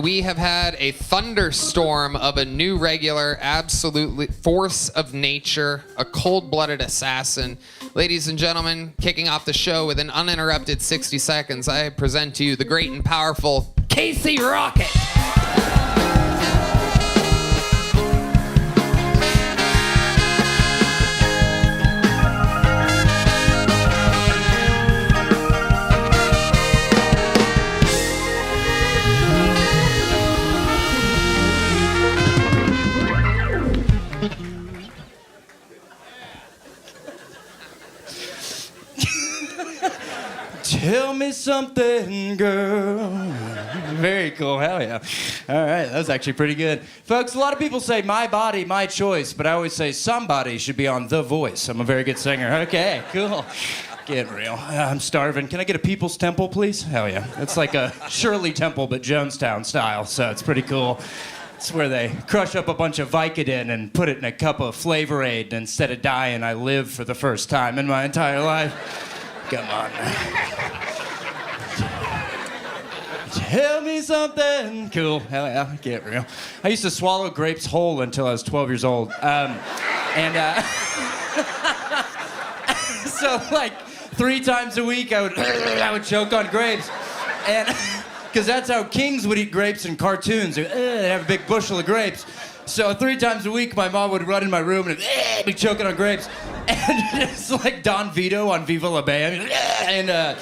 We have had a thunderstorm of a new regular, absolutely force of nature, a cold-blooded assassin. Ladies and gentlemen, kicking off the show with an uninterrupted 60 seconds, I present to you the great and powerful Casey Rocket. Tell me something, girl. Very cool, hell yeah. All right, that was actually pretty good. Folks, a lot of people say my body, my choice, but I always say somebody should be on The Voice. I'm a very good singer. Okay, cool. Get real. I'm starving. Can I get a People's Temple, please? Hell yeah. It's like a Shirley Temple, but Jonestown style, so it's pretty cool. It's where they crush up a bunch of Vicodin and put it in a cup of Flavor Aid, and instead of dying, I live for the first time in my entire life. Come on. Tell me something. Cool. Hell yeah. Get real. I used to swallow grapes whole until I was 12 years old. So like 3 times a week I would choke on grapes. And because that's how kings would eat grapes in cartoons. They'd have a big bushel of grapes. So 3 times a week, my mom would run in my room and be choking on grapes. And it's like Don Vito on Viva La Bam. And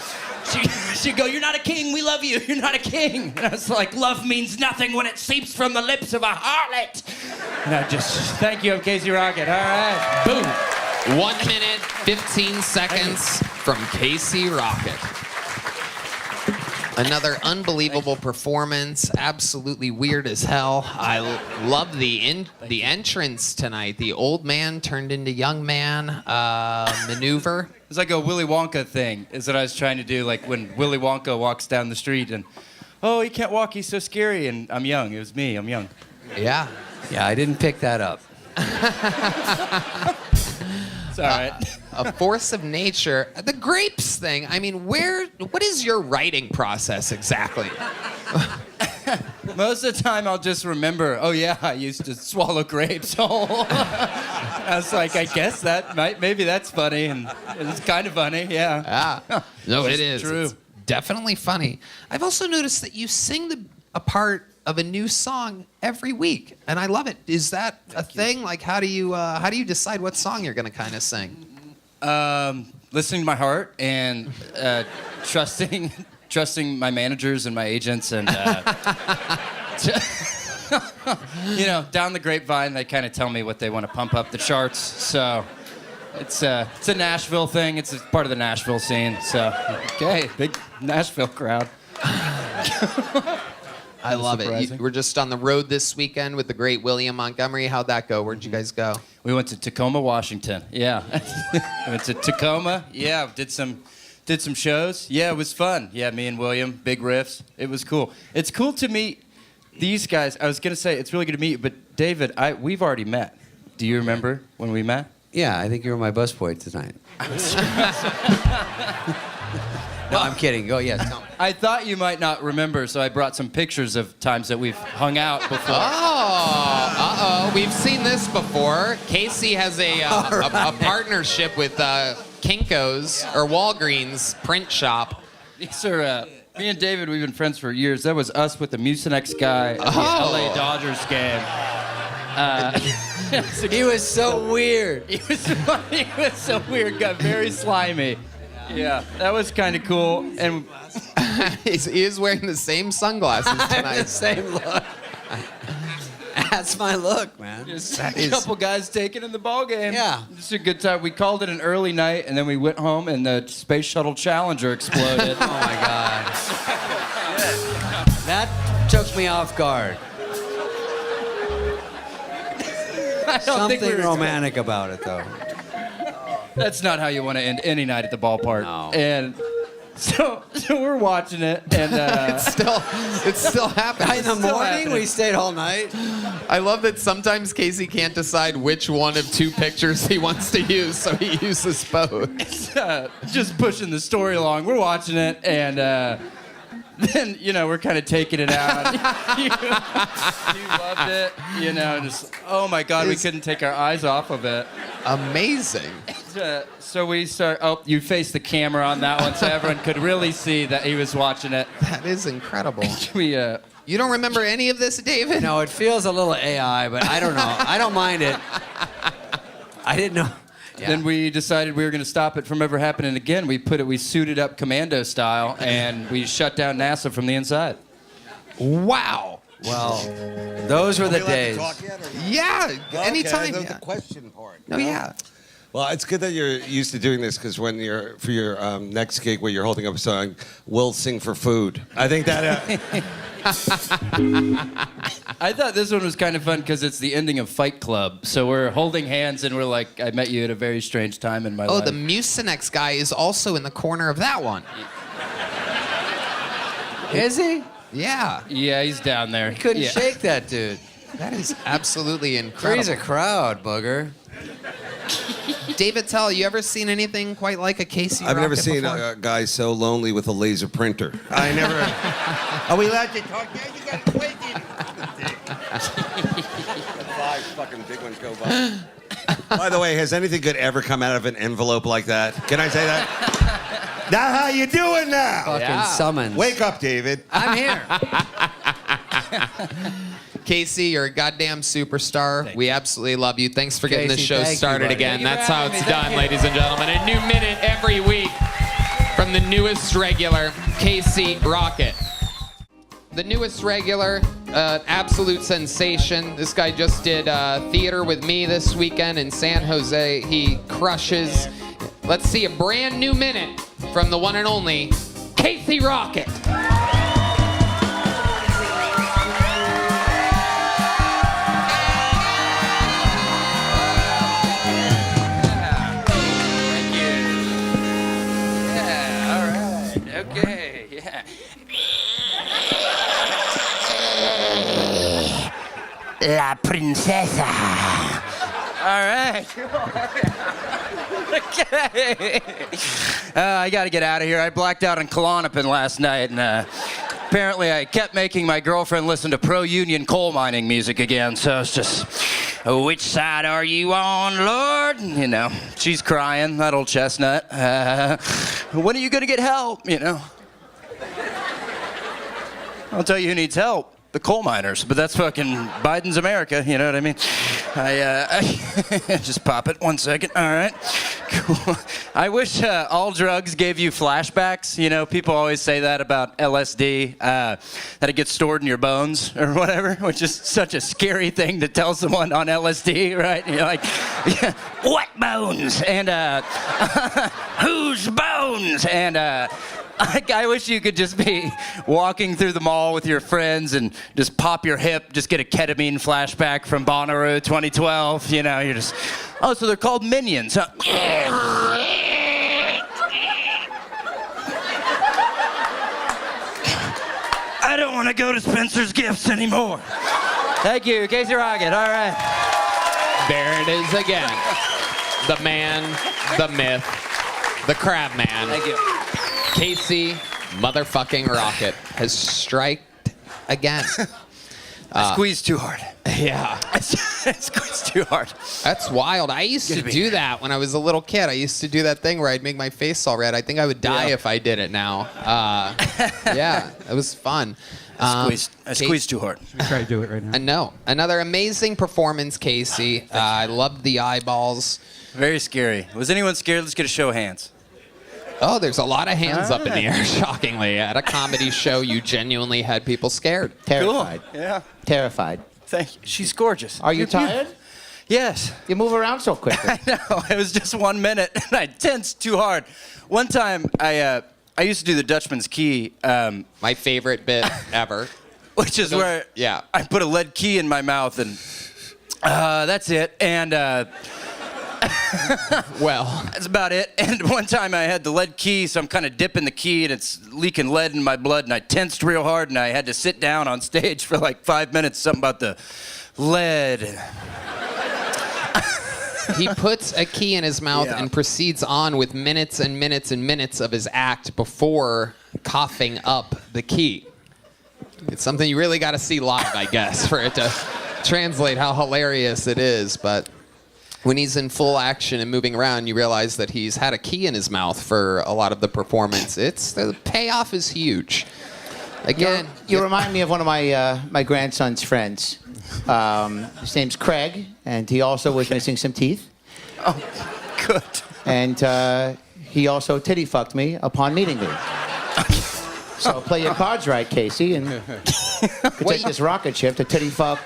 she'd go, "You're not a king, we love you, you're not a king." And I was like, "Love means nothing when it seeps from the lips of a harlot." And I just, thank you, I'm Casey Rocket. All right, boom. 1 minute, 15 seconds from Casey Rocket. Another unbelievable performance, absolutely weird as hell. I love the entrance tonight. The old man turned into young man maneuver. It's like a Willy Wonka thing, is what I was trying to do, like when Willy Wonka walks down the street and, oh, he can't walk, he's so scary, and I'm young. It was me, I'm young. Yeah. Yeah, I didn't pick that up. It's all right. A force of nature. The grapes thing, I mean, what is your writing process exactly? Most of the time I'll just remember, oh yeah, I used to swallow grapes whole. I was like, I guess maybe that's funny, and it's kind of funny, yeah. No, it is. True. It's definitely funny. I've also noticed that you sing a part of a new song every week, and I love it. Is that a thing? Like, how do you decide what song you're gonna kind of sing? Listening to my heart and trusting my managers and my agents, and down the grapevine, they kind of tell me what they want to pump up the charts. So it's a Nashville thing. It's a part of the Nashville scene. So okay, big Nashville crowd. I love it. We're just on the road this weekend with the great William Montgomery. How'd that go? Where'd you guys go? We went to Tacoma, Washington. Yeah. Went to Tacoma. Yeah, did some shows. Yeah, it was fun. Yeah, me and William, big riffs. It was cool. It's cool to meet these guys. I was going to say, it's really good to meet you, but David, we've already met. Do you remember when we met? Yeah, I think you were my busboy tonight. No, I'm kidding. Go, yes, tell me. I thought you might not remember, so I brought some pictures of times that we've hung out before. Oh, we've seen this before. Casey has a partnership with Kinko's or Walgreens print shop. These are, me and David, we've been friends for years. That was us with the Mucinex guy at the LA Dodgers game. He was so weird. He was so weird, got very slimy. Yeah, that was kind of cool. And he is wearing the same sunglasses tonight. The same look. That's my look, man. Just a couple guys taking in the ball game. Yeah. Just a good time. We called it an early night, and then we went home, and the Space Shuttle Challenger exploded. Oh, my God. That took me off guard. Something romantic about it, though. That's not how you want to end any night at the ballpark. No. And so we're watching it, and It's still happening. In the morning, we stayed all night. I love that sometimes Casey can't decide which one of 2 pictures he wants to use, so he uses both. just pushing the story along. We're watching it, and then, we're kind of taking it out. you loved it, just, oh my God, we couldn't take our eyes off of it. Amazing. So we start, you faced the camera on that one so everyone could really see that he was watching it. That is incredible. We, You don't remember any of this, David? No, it feels a little AI, but I don't know. I don't mind it. I didn't know. Yeah. Then we decided we were going to stop it from ever happening again. We suited up commando style, and we shut down NASA from the inside. Wow. Well, those were the Are we allowed to days. talk yet, or- Yeah, Okay, anytime. that's Yeah. the question part. No, yeah. Well, it's good that you're used to doing this because when for your next gig where you're holding up a song, we'll sing for food. I think that. I thought this one was kind of fun because it's the ending of Fight Club. So we're holding hands and we're like, I met you at a very strange time in my Oh, life. the Mucinex guy is also in the corner of that one. Is he? Yeah. Yeah, he's down there. Couldn't Yeah. shake that dude. That is absolutely Freeze incredible. a crowd, booger. David Tell, you ever seen anything quite like a Casey I've never Rocket seen before? a guy so lonely with a laser printer. I never. Are we allowed to talk? Yeah, you got to wait. 5 fucking big ones go by. By the way, has anything good ever come out of an envelope like that? Can I say that? Now, how you doing now? Fucking Yeah. summons. Wake up, David. I'm here. Casey, you're a goddamn superstar. We absolutely love you. Thanks for getting Casey, this show thank you, started buddy. again. Thank you for That's how having it's me. done, Thank you. ladies and gentlemen. A new minute every week from the newest regular, Casey Rocket. The newest regular, absolute sensation. This guy just did theater with me this weekend in San Jose. He crushes. Let's see a brand new minute from the one and only Casey Rocket. Thank you. Yeah, all right. Okay, yeah. La princesa. All right. Okay. I got to get out of here. I blacked out in Klonopin last night, and apparently I kept making my girlfriend listen to pro-union coal mining music again. So it's just, which side are you on, Lord? She's crying, that old chestnut. When are you going to get help, I'll tell you who needs help. The coal miners, but that's fucking Biden's America, you know what I mean? I just pop it 1 second. All right, cool. I wish all drugs gave you flashbacks. People always say that about LSD, that it gets stored in your bones or whatever, which is such a scary thing to tell someone on LSD, right? And you're like, yeah, what bones? And whose bones? And I wish you could just be walking through the mall with your friends and just pop your hip, just get a ketamine flashback from Bonnaroo 2012. You're just, oh, so they're called minions, huh? I don't want to go to Spencer's Gifts anymore. Thank you, Casey Rocket. All right. There it is again. The man, the myth, the crab man. Thank you. Casey motherfucking Rocket has striked again. I squeezed too hard. Yeah. I squeezed too hard. That's wild. I used to Gotta be. do that when I was a little kid. I used to do that thing where I'd make my face all red. I think I would die Yeah. if I did it now. Yeah, it was fun. I squeezed too hard. Try to do it right now. I know. Another amazing performance, Casey. I loved the eyeballs. Very scary. Was anyone scared? Let's get a show of hands. Oh, there's a lot of hands up in the Alright. air, shockingly. At a comedy show, you genuinely had people scared. Terrified. Cool. Yeah. Terrified. Thank you. She's gorgeous. Are you tired? Yes. You move around so quickly. I know. It was just 1 minute, and I tensed too hard. One time, I used to do the Dutchman's Key, My favorite bit ever. which is where Yeah. I put a lead key in my mouth, and that's it. And Well, that's about it. And one time I had the lead key, so I'm kind of dipping the key, and it's leaking lead in my blood, and I tensed real hard, and I had to sit down on stage for like 5 minutes, something about the lead. he puts a key in his mouth Yeah. and proceeds on with minutes and minutes and minutes of his act before coughing up the key. It's something you really got to see live, I guess, for it to translate how hilarious it is. But when he's in full action and moving around, you realize that he's had a key in his mouth for a lot of the performance. The payoff is huge. Again, You remind me of one of my grandson's friends. His name's Craig, and he also was missing some teeth. Oh, good. And he also titty fucked me upon meeting me. So play your cards right, Casey, and could take this rocket ship to titty fuck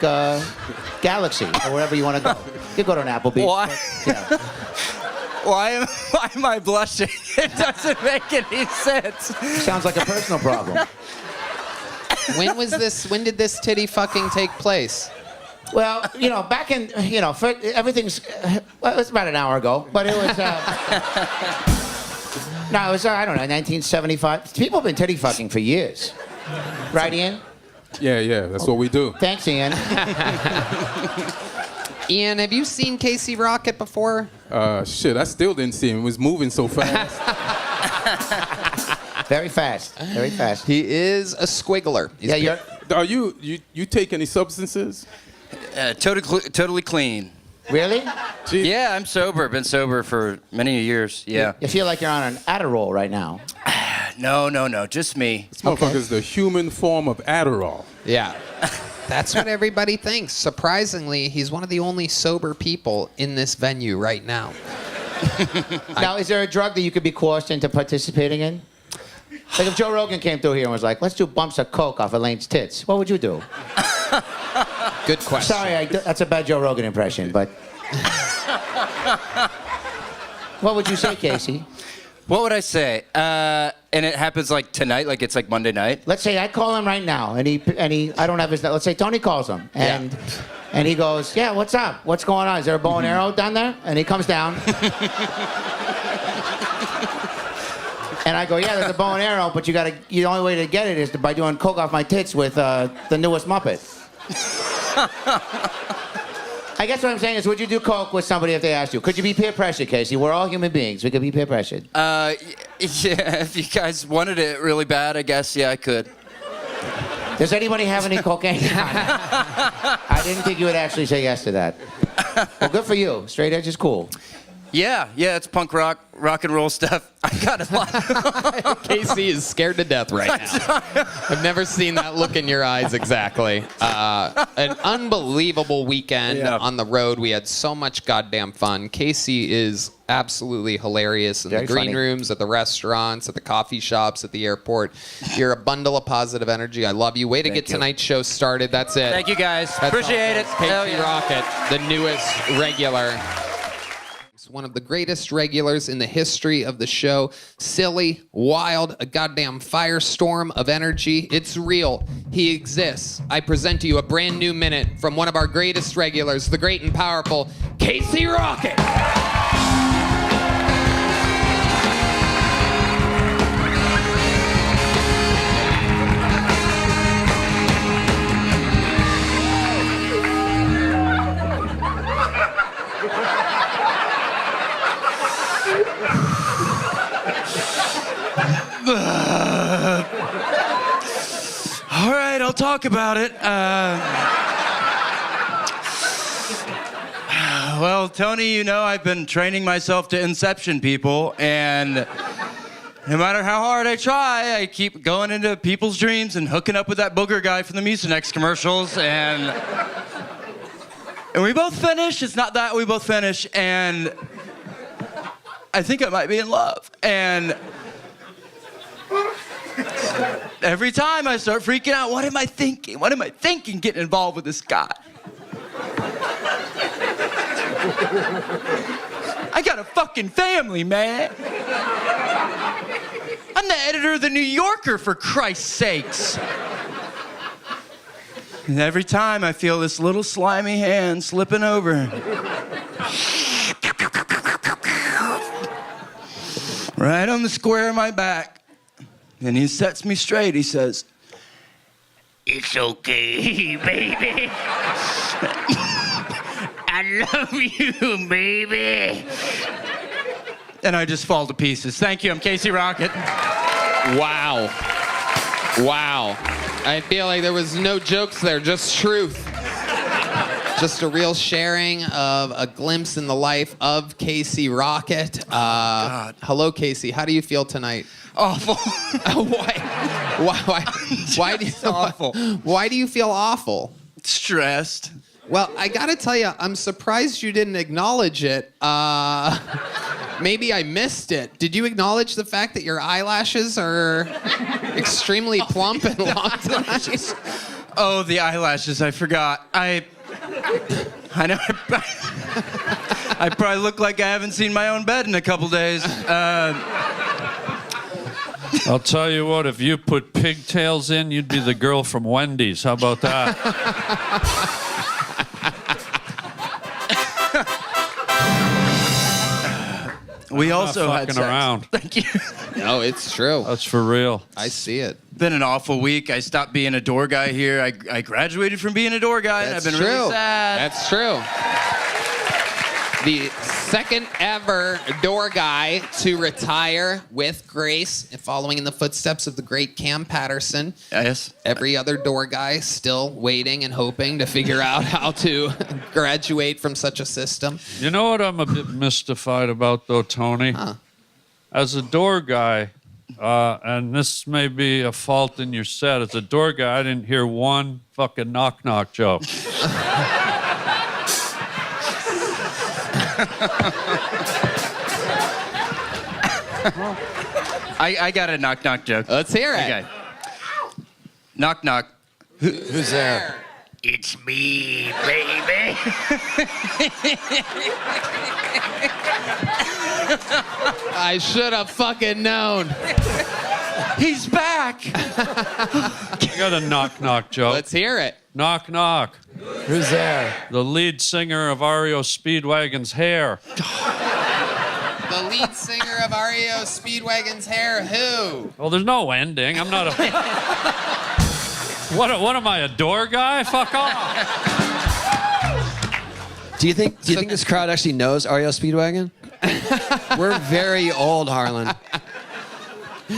Galaxy or wherever you want to go. You go to an Applebee's. Why? but, yeah. Why am I blushing? It doesn't make any sense. Sounds like a personal problem. when did this titty fucking take place? Well, back in, everything's, well, it was about an hour ago, but it was, no, it was, I don't know, 1975. People have been titty fucking for years. Right, Ian? Yeah, that's what we do. Thanks, Ian. Ian, have you seen Casey Rocket before? Shit, I still didn't see him. It was moving so fast. Very fast, very fast. He is a squiggler. Yeah, Are you take any substances? Totally clean. really? Gee, Yeah, I'm sober. Been sober for many years. Yeah. You feel like you're on an Adderall right now. No. Just me. This motherfucker's the human form of Adderall. Yeah. That's what everybody thinks. Surprisingly, he's one of the only sober people in this venue right now. Now, is there a drug that you could be coerced into participating in? Like if Joe Rogan came through here and was like, let's do bumps of coke off Elaine's tits, what would you do? Good question. Sorry, that's a bad Joe Rogan impression, but... What would you say, Casey? What would I say? And it happens like tonight, like it's like Monday night. Let's say I call him right now, and he I don't have his... Let's say Tony calls him, and he goes, yeah, what's up? What's going on? Is there a bow and arrow down there? And he comes down. And I go, yeah, there's a bow and arrow, but the only way to get it is by doing coke off my tits with the newest Muppet. I guess what I'm saying is, would you do coke with somebody if they asked you? Could you be peer pressured, Casey? We're all human beings. We could be peer pressured. Yeah, if you guys wanted it really bad, I guess, yeah, I could. Does anybody have any cocaine? I didn't think you would actually say yes to that. Well, good for you. Straight edge is cool. Yeah, it's punk rock and roll stuff. I got a lot. Casey is scared to death right now. I've never seen that look in your eyes exactly. An unbelievable weekend on the road. We had so much goddamn fun. Casey is absolutely hilarious in Very the green funny. rooms, at the restaurants, at the coffee shops, at the airport. You're a bundle of positive energy. I love you. Way to get tonight's show started. That's it. Thank you, guys. That's Appreciate all. it. Casey Hell yeah. Rocket, the newest regular. One of the greatest regulars in the history of the show. Silly, wild, a goddamn firestorm of energy. It's real. He exists. I present to you a brand new minute from one of our greatest regulars, the great and powerful Casey Rocket. All right, I'll talk about it. Well, Tony, I've been training myself to inception people, and no matter how hard I try, I keep going into people's dreams and hooking up with that booger guy from the Mucinex commercials, and we both finish. It's not that we both finish, and I think I might be in love, and every time I start freaking out, what am I thinking? What am I thinking getting involved with this guy? I got a fucking family, man. I'm the editor of the New Yorker, for Christ's sakes. And every time I feel this little slimy hand slipping over. Right on the square of my back. And he sets me straight. He says, It's okay, baby. I love you, baby. and I just fall to pieces. Thank you. I'm Casey Rocket. Wow. Wow. I feel like there was no jokes there, just truth. Just a real sharing of a glimpse in the life of Casey Rocket. Hello, Casey. How do you feel tonight? Awful. Why do you, awful. Why do you feel awful? Stressed. Well, I gotta tell you, I'm surprised you didn't acknowledge it. Maybe I missed it. Did you acknowledge the fact that your eyelashes are extremely plump and long tonight? Oh, the eyelashes. I forgot. I know. I probably look like I haven't seen my own bed in a couple days. I'll tell you what, if you put pigtails in, you'd be the girl from Wendy's. How about that? We also had fucking sex. around. Thank you. No, it's true. That's for real. I see it. Been an awful week. I stopped being a door guy here. I graduated from being a door guy, and I've That's been true. really sad. That's true. The second ever door guy to retire with grace, following in the footsteps of the great Cam Patterson. Yes. Every other door guy still waiting and hoping to figure out how to graduate from such a system. You know what I'm a bit mystified about, though, Tony? Huh. As a door guy, and this may be a fault in your set, as a door guy, I didn't hear one fucking knock-knock joke. I got a knock-knock joke. Let's hear it. Okay. Knock, knock. Who's there? It's me, baby. I should have fucking known. He's back. I got a knock-knock joke. Let's hear it. Knock, knock. Who's there? The lead singer of REO Speedwagon's Hair. The lead singer of REO Speedwagon's Hair, who? Well, there's no ending. I'm not a... What am I, a door guy? Fuck off. Do you think this crowd actually knows REO Speedwagon? We're very old, Harlan.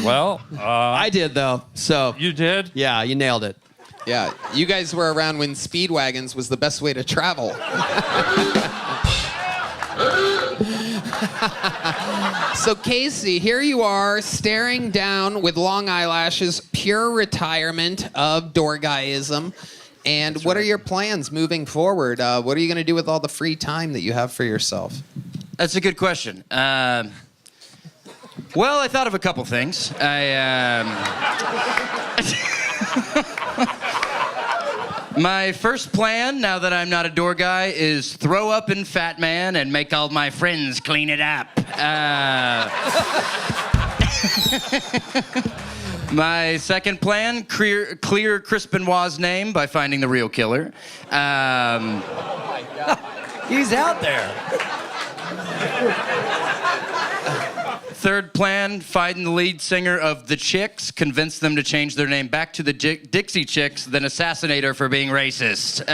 Well, I did though. So you did? yeah, you nailed it. Yeah, you guys were around when Speedwagons was the best way to travel. So Casey, here you are staring down with long eyelashes, pure retirement of door guyism. And what are your plans moving forward? What are you going to do with all the free time that you have for yourself? That's a good question. Well, I thought of a couple things. My first plan, now that I'm not a door guy, is throw up in Fat Man and make all my friends clean it up. My second plan, clear Chris Benoit's name by finding the real killer. He's out there. Third plan, find the lead singer of The Chicks, convince them to change their name back to the Dixie Chicks, then assassinate her for being racist.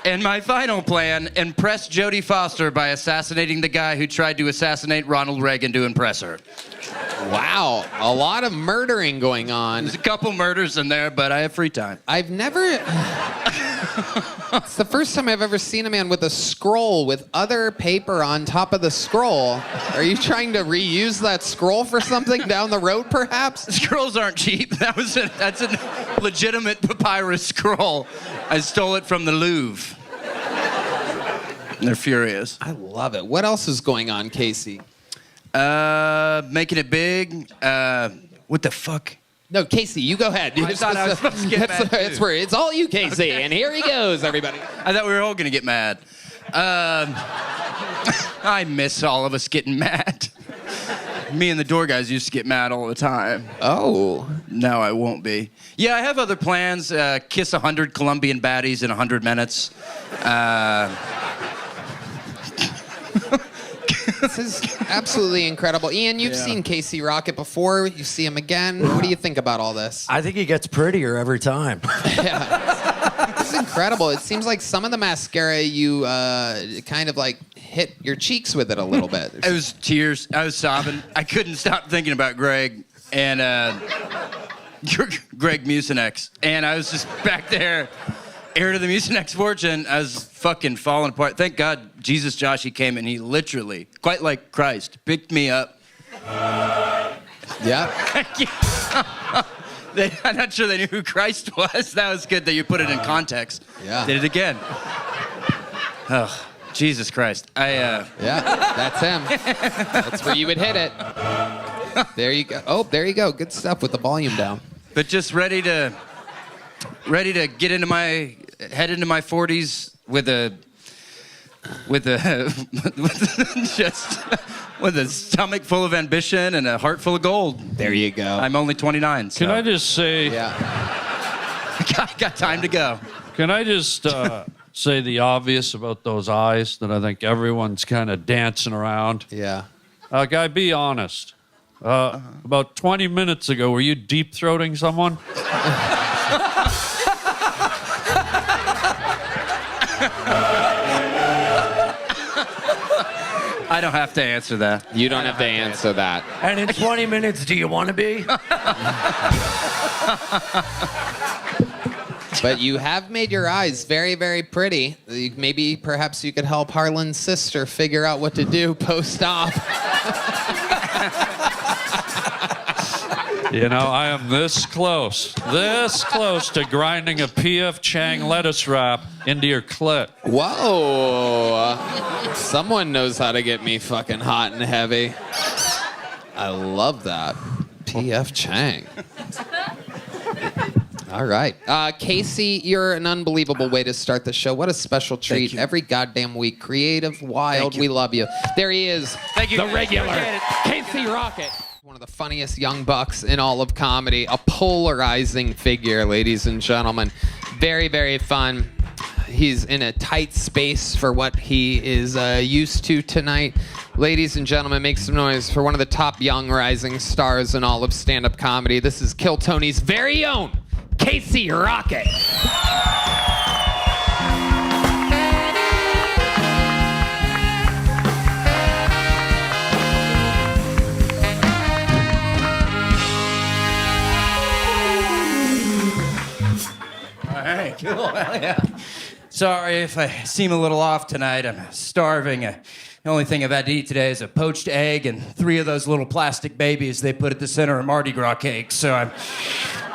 And my final plan, impress Jodie Foster by assassinating the guy who tried to assassinate Ronald Reagan to impress her. Wow, a lot of murdering going on. There's a couple murders in there, but I have free time. I've never... It's the first time I've ever seen a man with a scroll with other paper on top of the scroll. Are you trying to reuse that scroll for something down the road, perhaps? Scrolls aren't cheap. That's a legitimate papyrus scroll. I stole it from the Louvre. They're furious. I love it. What else is going on, Casey? Making it big. What the fuck? No, Casey, you go ahead. I thought I was supposed to get mad, It's too. where it's all you, Casey, and here he goes, everybody. I thought we were all gonna get mad. I miss all of us getting mad. Me and the door guys used to get mad all the time. Oh. Now I won't be. Yeah, I have other plans. Kiss 100 Colombian baddies in 100 minutes. This is absolutely incredible. Ian, you've seen Casey Rocket before. You see him again. What do you think about all this? I think he gets prettier every time. Yeah. This is incredible. It seems like some of the mascara you kind of like hit your cheeks with it a little bit. It was tears. I was sobbing. I couldn't stop thinking about Greg and Greg Mucinex. And I was just back there, heir to the Mucinex fortune. I was fucking falling apart. Thank God Jesus Josh, he came and he literally, quite like Christ, picked me up. Yeah. I'm not sure they knew who Christ was. That was good that you put it in context. Yeah. Did it again. Oh, Jesus Christ. Yeah, that's him. That's where you would hit it. There you go. Oh, there you go. Good stuff with the volume down. But just ready to get into my head into my 40s with a stomach full of ambition and a heart full of gold. There you go. I'm only 29. So Can I just say? Yeah. I got time to go. Can I just say the obvious about those eyes that I think everyone's kind of dancing around? Yeah. Guy, be honest. About 20 minutes ago, were you deep throating someone? I don't have to answer that. You don't have to answer that. And in 20 minutes, do you want to be? But you have made your eyes very, very pretty. Maybe perhaps you could help Harlan's sister figure out what to do post-op. You know, I am this close to grinding a P.F. Chang lettuce wrap into your clit. Whoa. Someone knows how to get me fucking hot and heavy. I love that. P.F. Chang. All right. Casey, you're an unbelievable way to start the show. What a special treat. Every goddamn week. Creative, wild. We love you. There he is. Thank you. The regular. Casey Rocket. One of the funniest young bucks in all of comedy. A polarizing figure, ladies and gentlemen. Very, very fun. He's in a tight space for what he is used to tonight. Ladies and gentlemen, make some noise for one of the top young rising stars in all of stand-up comedy. This is Kill Tony's very own Casey Rocket. All right, cool. Hell yeah. Sorry if I seem a little off tonight. I'm starving. The only thing I've had to eat today is a poached egg and 3 of those little plastic babies they put at the center of Mardi Gras cakes. So I'm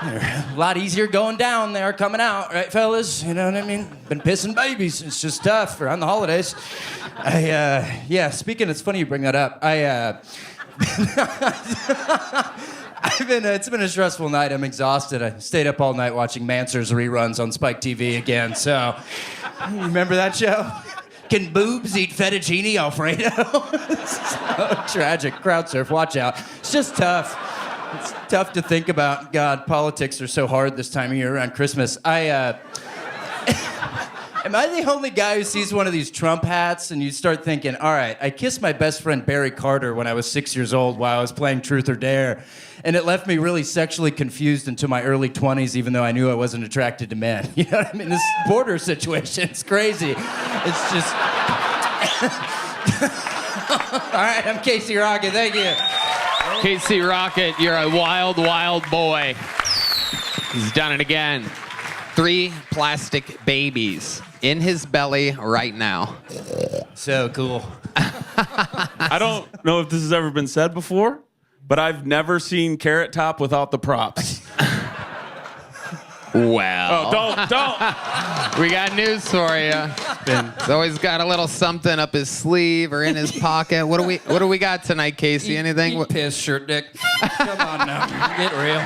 a lot easier going down there, coming out, right, fellas? You know what I mean? Been pissing babies. It's just tough around the holidays. Speaking, it's funny you bring that up. It's been a stressful night. I'm exhausted. I stayed up all night watching Mansers reruns on Spike TV again. So, you remember that show? Can boobs eat fettuccine Alfredo? It's so tragic. Crowd surf, watch out. It's just tough. It's tough to think about. God, politics are so hard this time of year around Christmas. Am I the only guy who sees one of these Trump hats and you start thinking, all right, I kissed my best friend Barry Carter when I was 6 years old while I was playing Truth or Dare, and it left me really sexually confused into my early 20s, even though I knew I wasn't attracted to men. You know what I mean? This border situation, it's crazy. It's just... All right, I'm Casey Rocket. Thank you. Casey Rocket, you're a wild, wild boy. He's done it again. 3 plastic babies in his belly right now. So cool. I don't know if this has ever been said before, but I've never seen Carrot Top without the props. Well. Oh, don't. We got news for you. He's always got a little something up his sleeve or in his pocket. What do we got tonight, Casey? Anything? Eat piss, shirt dick. Come on now, get real.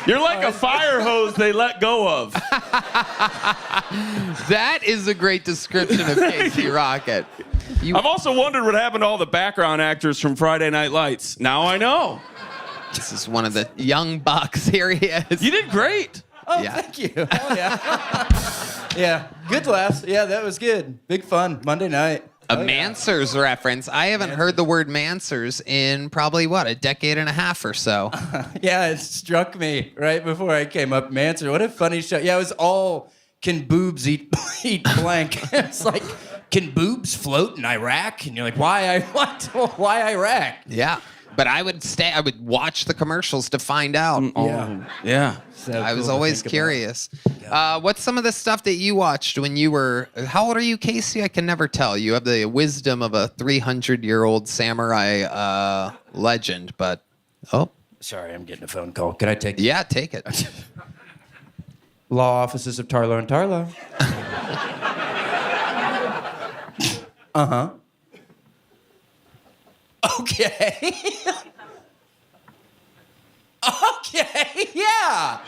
You're like a fire hose they let go of. That is a great description of Casey Rocket. I've also wondered what happened to all the background actors from Friday Night Lights. Now I know. This is one of the young bucks. Here he is. You did great. Oh, Yeah. thank you. Oh, yeah. Yeah, good laughs. Yeah, that was good. Big fun. Monday night. A Mansers reference. I haven't heard the word Mansers in probably, a decade and a half or so. Yeah, it struck me right before I came up. Manser, what a funny show. Yeah, it was all can boobs eat blank? It's like, can boobs float in Iraq? And you're like, why Iraq? Yeah. But I would watch the commercials to find out. Yeah. So I was cool to always think about. curious. What's some of the stuff that you watched when you were? How old are you, Casey? I can never tell. You have the wisdom of a 300-year-old samurai legend, but Sorry, I'm getting a phone call. Can I take yeah, take it. Law offices of Tarlo and Tarlo? Uh-huh. Okay. Okay, yeah.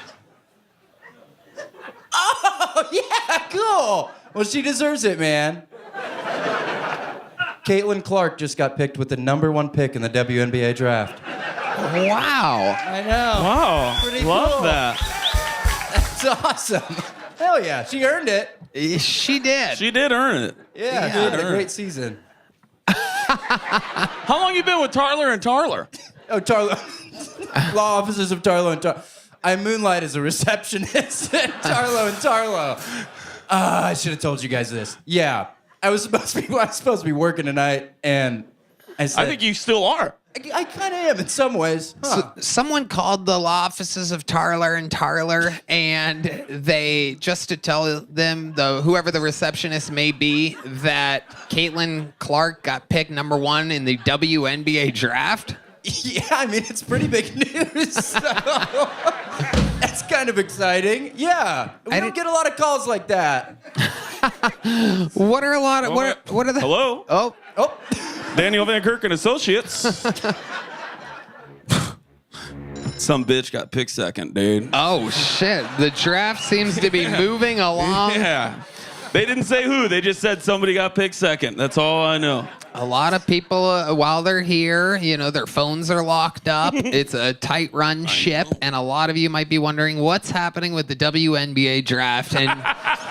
Oh, yeah, cool. Well, she deserves it, man. Caitlin Clark just got picked with the #1 pick in the WNBA draft. Wow. I know. Wow. Pretty Love cool. that. It's awesome. Hell yeah, she earned it. She did. She did earn it. Yeah, she had a great season. How long you been with Tarler and Tarler? Oh, Tarlo. Law offices of Tarlo and Tarlo. I moonlight as a receptionist at Tarlo and Tarlo. I should have told you guys this. Yeah, I was supposed to be working tonight, and I said, I think you still are. I kind of am in some ways. Huh. Someone called the law offices of Tarler and Tarler, and they just to tell them whoever the receptionist may be that Caitlin Clark got picked #1 in the WNBA draft. Yeah, I mean it's pretty big news. So that's kind of exciting. Yeah, we don't get a lot of calls like that. What are a lot of what are the Hello? Oh, Daniel Van Kirk and Associates. Some bitch got picked second, dude. oh shit! The draft seems to be moving along. Yeah. They didn't say who. They just said somebody got picked second. That's all I know. A lot of people, while they're here, their phones are locked up. It's a tight run ship, and a lot of you might be wondering what's happening with the WNBA draft. And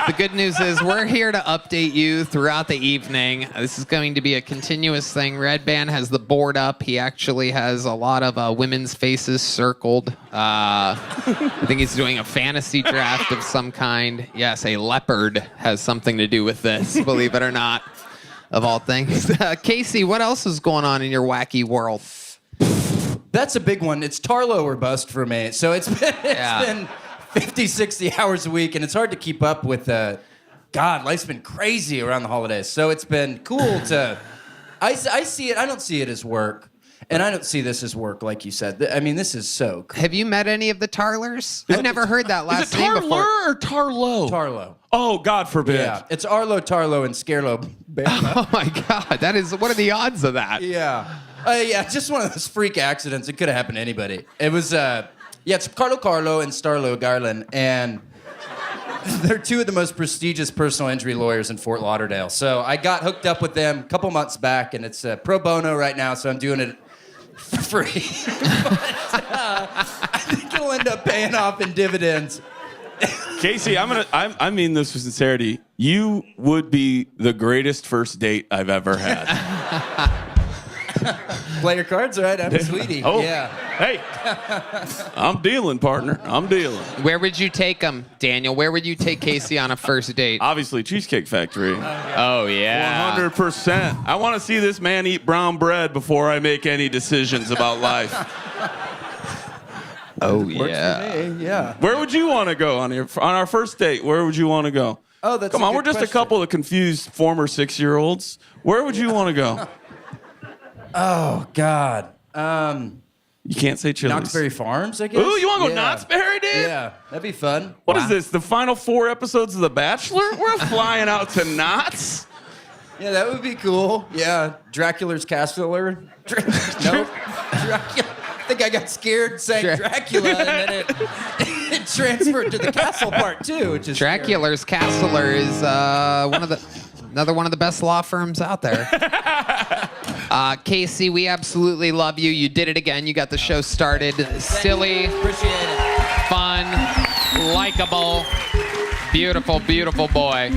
the good news is we're here to update you throughout the evening. This is going to be a continuous thing. Red Band has the board up. He actually has a lot of women's faces circled. I think he's doing a fantasy draft of some kind. Yes, a leopard has something to do with this, believe it or not. Of all things. Casey, what else is going on in your wacky world? That's a big one. It's Tarlo or bust for me. So it's been 50, 60 hours a week, and it's hard to keep up with. God, life's been crazy around the holidays. So it's been cool to. I see it. I don't see it as work, and I don't see this as work, like you said. I mean, this is so cool. Have you met any of the Tarlers? I've never heard that Is last it name Tarler before. or Tarlo? Tarlo. Oh, God forbid. Yeah, it's Arlo, Tarlo, and Scarlo. Oh my God, what are the odds of that? Yeah. Just one of those freak accidents. It could have happened to anybody. It was, it's Carlo and Starlo Garland, and they're two of the most prestigious personal injury lawyers in Fort Lauderdale. So I got hooked up with them a couple months back, and it's pro bono right now, so I'm doing it for free. But, I think it'll end up paying off in dividends. Casey, I mean this with sincerity. You would be the greatest first date I've ever had. Play your cards right. I'm a sweetie. Oh, Yeah. Hey, I'm dealing, partner. I'm dealing. Where would you take him, Daniel? Where would you take Casey on a first date? Obviously, Cheesecake Factory. Oh, yeah. 100%. I want to see this man eat brown bread before I make any decisions about life. Oh, yeah. Hey, yeah. Where would you want to go on our first date? Where would you want to go? Oh, that's Come a on, good we're just question. a couple of confused former 6-year-olds. Where would you want to go? Oh, God. You can't say Chili's. Knoxbury Farms, I guess. Ooh, you want to go Yeah. Knoxbury, dude? Yeah, that'd be fun. What is this? The final 4 episodes of The Bachelor? We're flying out to Knott's. Yeah, that would be cool. Yeah, Dracula's Castellar. Nope. Dracula. I think I got scared saying Dracula, and then it transferred to the castle part too, which is Dracula's Castler is another one of the best law firms out there. Casey, we absolutely love you. You did it again. You got the show started. Silly, Appreciate it. fun, likable, beautiful, beautiful boy.